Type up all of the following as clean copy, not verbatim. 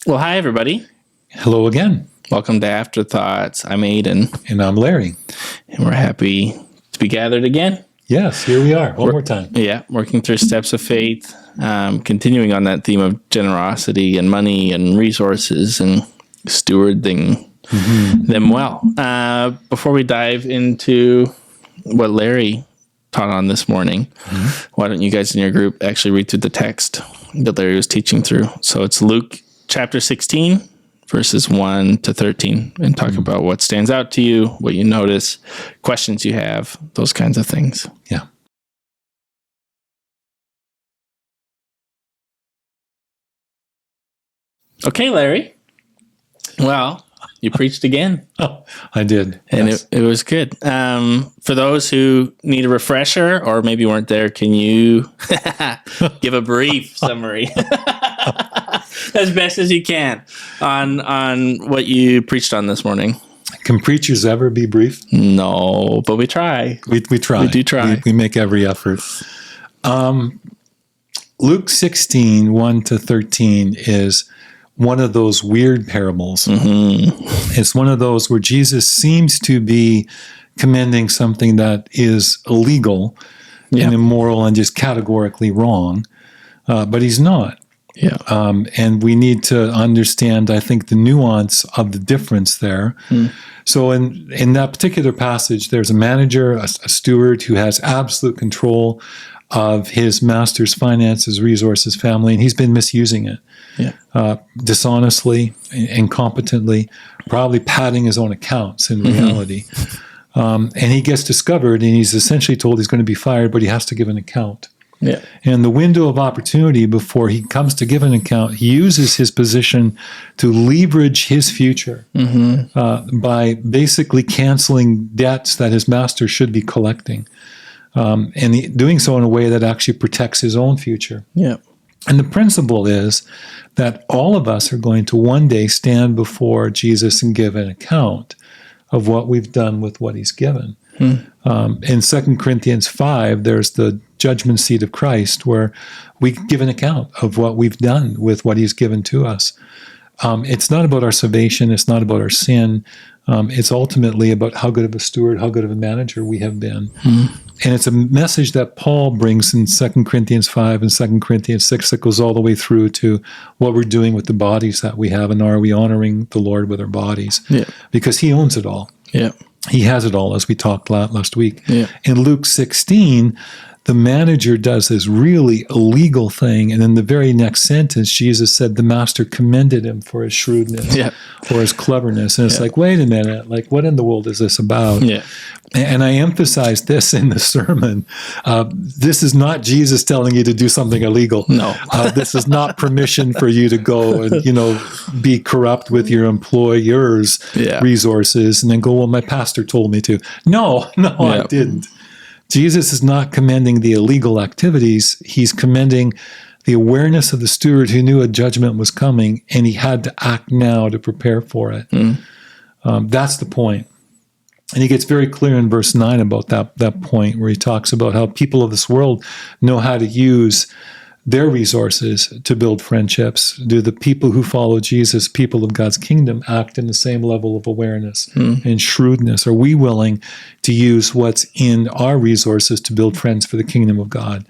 Well, hi, everybody. Hello again. Welcome to Afterthoughts. I'm Aiden, And I'm Larry. and we're happy to be gathered again. Yes, here we are. One more time. Yeah, working through steps of faith, continuing on that theme of generosity and money and resources and stewarding them well. Before we dive into what Larry taught on this morning, why don't you guys in your group actually read through the text that Larry was teaching through? So it's Luke chapter 16, verses 1 to 13, and talk about what stands out to you, what you notice, questions you have, those kinds of things. Yeah. Okay, Larry. Well, you preached again. Oh, I did. And yes. it was good. For those who need a refresher or maybe weren't there, can you give a brief summary as best as you can on what you preached on this morning? Can preachers ever be brief? No, but we try. We try. We do try. We make every effort. Luke 16, 1 to 13 is one of those weird parables. It's one of those where Jesus seems to be commending something that is illegal and immoral and just categorically wrong, but he's not. Yeah. And we need to understand, I think, the nuance of the difference there. So in that particular passage, there's a manager, a steward who has absolute control of his master's finances, resources, family, and he's been misusing it. Dishonestly, incompetently, probably padding his own accounts in reality. And he gets discovered, and he's essentially told he's going to be fired, but he has to give an account. Yeah. And the window of opportunity before he comes to give an account, he uses his position to leverage his future by basically canceling debts that his master should be collecting. And doing so in a way that actually protects his own future. Yeah. And the principle is that all of us are going to one day stand before Jesus and give an account of what we've done with what he's given. In 2 Corinthians 5, there's the judgment seat of Christ where we give an account of what we've done with what he's given to us. It's not about our salvation. It's not about our sin. It's ultimately about how good of a steward, how good of a manager we have been. And it's a message that Paul brings in 2 Corinthians 5 and 2 Corinthians 6 that goes all the way through to what we're doing with the bodies that we have, and are we honoring the Lord with our bodies? Yeah. Because he owns it all. Yeah. He has it all, as we talked last week. Yeah. In Luke 16, the manager does this really illegal thing, and in the very next sentence, Jesus said the master commended him for his shrewdness or his cleverness. And it's like, wait a minute, like what in the world is this about? Yeah. And I emphasized this in the sermon. This is not Jesus telling you to do something illegal. No. This is not permission for you to go and, be corrupt with your employer's resources and then go, well, my pastor told me to. No, I didn't. Jesus is not commending the illegal activities. He's commending the awareness of the steward who knew a judgment was coming, and he had to act now to prepare for it. That's the point. And he gets very clear in verse 9 about that point where he talks about how people of this world know how to use their resources to build friendships. Do the people who follow Jesus, people of God's kingdom, act in the same level of awareness and shrewdness? Are we willing to use what's in our resources to build friends for the kingdom of God,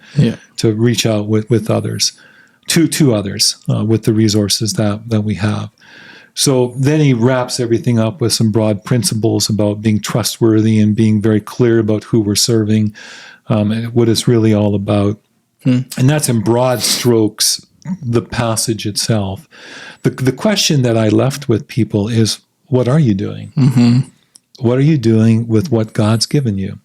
to reach out with others, to others with the resources that we have? So then he wraps everything up with some broad principles about being trustworthy and being very clear about who we're serving, and what it's really all about. And that's in broad strokes the passage itself. The question that I left with people is, what are you doing? What are you doing with what God's given you?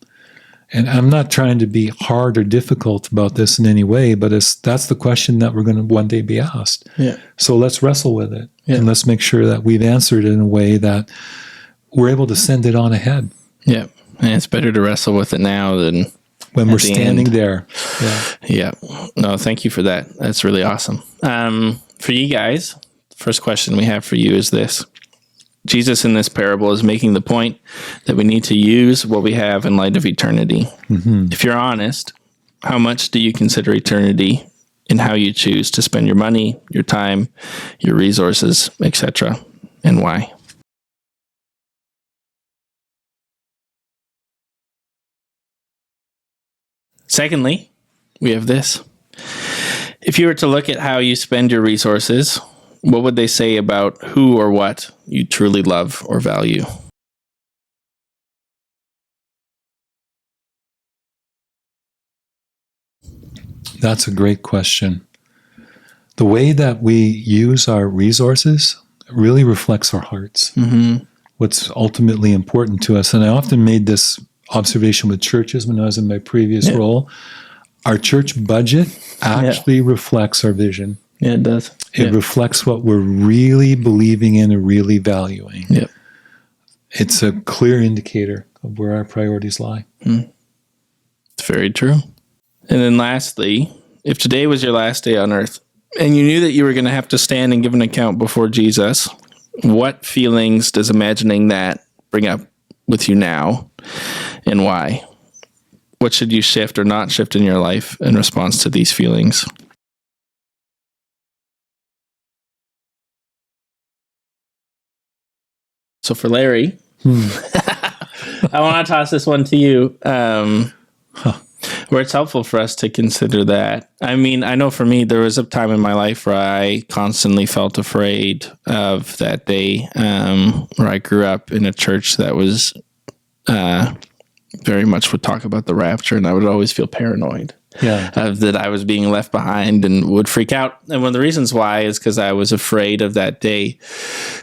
And I'm not trying to be hard or difficult about this in any way, but that's the question that we're going to one day be asked. So let's wrestle with it, and let's make sure that we've answered it in a way that we're able to send it on ahead. Yeah, and it's better to wrestle with it now than when we're standing there. Yeah. No, thank you for that. That's really awesome. For you guys, first question we have for you is this. Jesus in this parable is making the point that we need to use what we have in light of eternity. If you're honest, how much do you consider eternity in how you choose to spend your money, your time, your resources, etc., and why? Secondly, we have this. If you were to look at how you spend your resources, what would they say about who or what you truly love or value? That's a great question. The way that we use our resources really reflects our hearts. Mm-hmm. What's ultimately important to us. And I often made this observation with churches when I was in my previous role. Our church budget actually reflects our vision. Yeah, it does. It reflects what we're really believing in and really valuing. Yeah. It's a clear indicator of where our priorities lie. It's very true. And then lastly, if today was your last day on earth and you knew that you were going to have to stand and give an account before Jesus, what feelings does imagining that bring up with you now, and why? What should you shift or not shift in your life in response to these feelings? So for Larry, I want to toss this one to you. Where it's helpful for us to consider that. I mean, I know for me, there was a time in my life where I constantly felt afraid of that day, where I grew up in a church that was very much would talk about the rapture, and I would always feel paranoid that I was being left behind and would freak out. And one of the reasons why is because I was afraid of that day,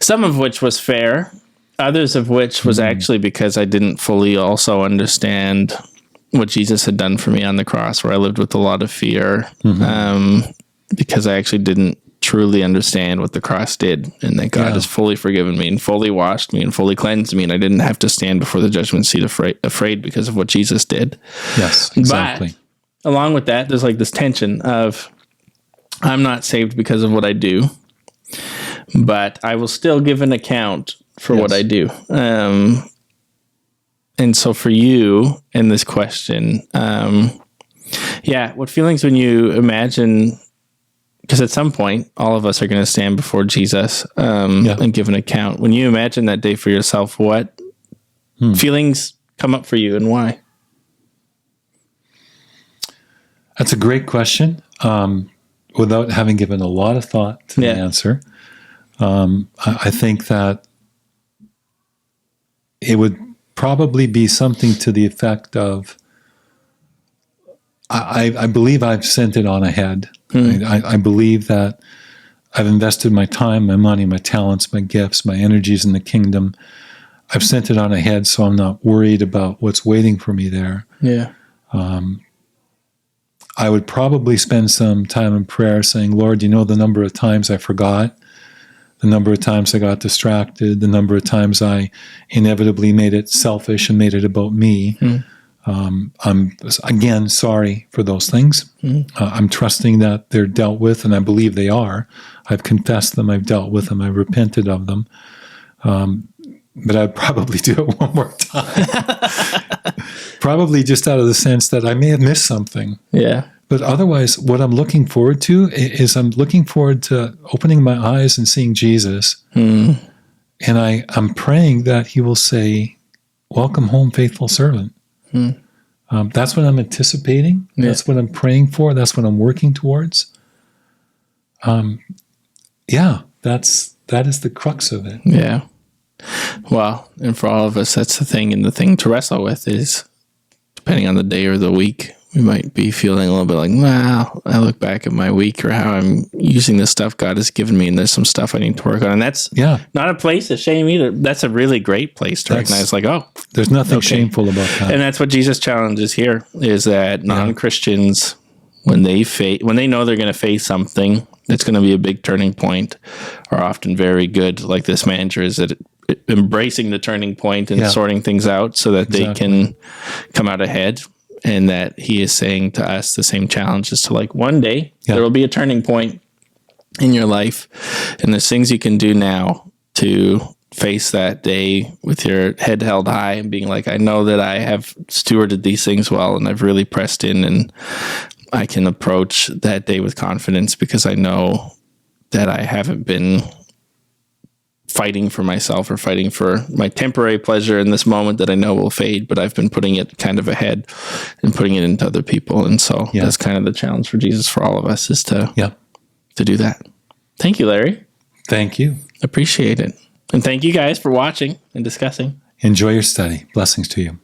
some of which was fair, others of which was actually because I didn't fully also understand what Jesus had done for me on the cross, where I lived with a lot of fear, because I actually didn't truly understand what the cross did, and that God has fully forgiven me and fully washed me and fully cleansed me, and I didn't have to stand before the judgment seat afraid because of what Jesus did. Yes, exactly. But along with that, there's like this tension of I'm not saved because of what I do, but I will still give an account for what I do. And so for you in this question, what feelings when you imagine, because at some point, all of us are going to stand before Jesus and give an account. When you imagine that day for yourself, what feelings come up for you and why? That's a great question. Without having given a lot of thought to the answer, I think that it would probably be something to the effect of, I believe I've sent it on ahead. I believe that I've invested my time, my money, my talents, my gifts, my energies in the kingdom. I've sent it on ahead, so I'm not worried about what's waiting for me there. Yeah. I would probably spend some time in prayer saying, Lord, you know the number of times I forgot, the number of times I got distracted, the number of times I inevitably made it selfish and made it about me. I'm, again, sorry for those things. I'm trusting that they're dealt with, and I believe they are. I've confessed them, I've dealt with them, I've repented of them. But I'd probably do it one more time. Probably just out of the sense that I may have missed something. Yeah. But otherwise, what I'm looking forward to is I'm looking forward to opening my eyes and seeing Jesus. And I'm praying that he will say, welcome home, faithful servant. That's what I'm anticipating. That's what I'm praying for. That's what I'm working towards. That is the crux of it. Yeah. Well, and for all of us, that's the thing. And the thing to wrestle with is, depending on the day or the week, we might be feeling a little bit like, wow, I look back at my week or how I'm using the stuff God has given me, and there's some stuff I need to work on. And that's not a place of shame either. That's a really great place to recognize, like, there's nothing shameful about that. And that's what Jesus challenges here, is that non-Christians, when they know they're going to face something that's going to be a big turning point, are often very good, like this manager is, at embracing the turning point and sorting things out so that they can come out ahead. And that he is saying to us the same challenge is to, like, one day there will be a turning point in your life, and there's things you can do now to face that day with your head held high and being like, I know that I have stewarded these things well, and I've really pressed in and I can approach that day with confidence because I know that I haven't been fighting for myself or fighting for my temporary pleasure in this moment that I know will fade, but I've been putting it kind of ahead and putting it into other people. And so that's kind of the challenge for Jesus for all of us, is to do that. Thank you, Larry. Thank you. Appreciate it. And thank you guys for watching and discussing. Enjoy your study. Blessings to you.